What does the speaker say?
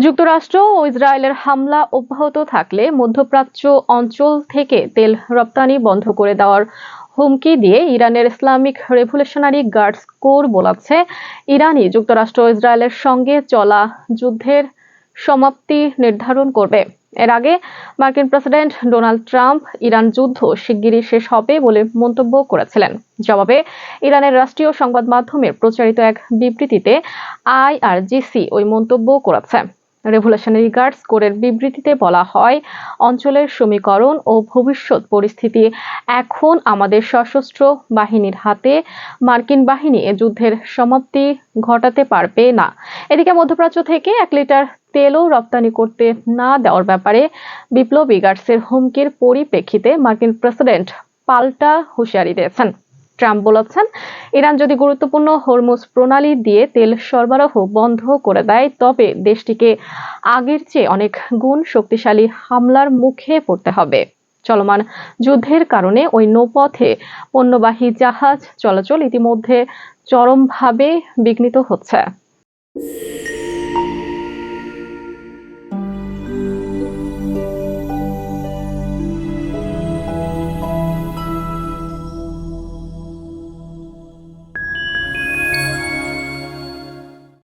যুক্তরাষ্ট্র ও ইসরায়েলের হামলা অব্যাহত থাকলে মধ্যপ্রাচ্য অঞ্চল থেকে তেল রপ্তানি বন্ধ করে দেওয়ার হুমকি দিয়ে ইরানের ইসলামিক রেভলিউশনারি গার্ডস কোর বলেছে, ইরানই যুক্তরাষ্ট্র ও ইসরায়েলের সঙ্গে চলা যুদ্ধের সমাপ্তি নির্ধারণ করবে। এর আগে মার্কিন প্রেসিডেন্ট ডোনাল্ড ট্রাম্প ইরান যুদ্ধ শিগগিরই শেষ হবে বলে মন্তব্য করেছিলেন। জবাবে ইরানের রাষ্ট্রীয় সংবাদ মাধ্যমে প্রচারিত এক বিবৃতিতে আইআরজিসি ওই মন্তব্য করেছে। রেভলিউশনারি গার্ডস কোরের বিবৃতিতে বলা হয়, অঞ্চলের সমীকরণ ও ভবিষ্যৎ পরিস্থিতি এখন আমাদের সশস্ত্র বাহিনীর হাতে। মার্কিন বাহিনী এ যুদ্ধের সমাপ্তি ঘটাতে পারবে না। এদিকে মধ্যপ্রাচ্য থেকে 1 লিটার তেলও রপ্তানি করতে না দেওয়ার ব্যাপারে বিপ্লবী গার্ডসের হুমকির পরিপ্রেক্ষিতে মার্কিন প্রেসিডেন্ট পাল্টা হুঁশিয়ারি দিয়েছেন। ট্রাম্প বলেছেন, ইরান যদি গুরুত্বপূর্ণ হরমুজ প্রণালী দিয়ে তেল সরবরাহ বন্ধ করে দেয় তবে দেশটিকে আগের চেয়ে অনেক গুণ শক্তিশালী হামলার মুখে পড়তে হবে। চলমান যুদ্ধের কারণে ওই নৌপথে পণ্যবাহী জাহাজ চলাচল ইতিমধ্যে চরমভাবে বিঘ্নিত হচ্ছে।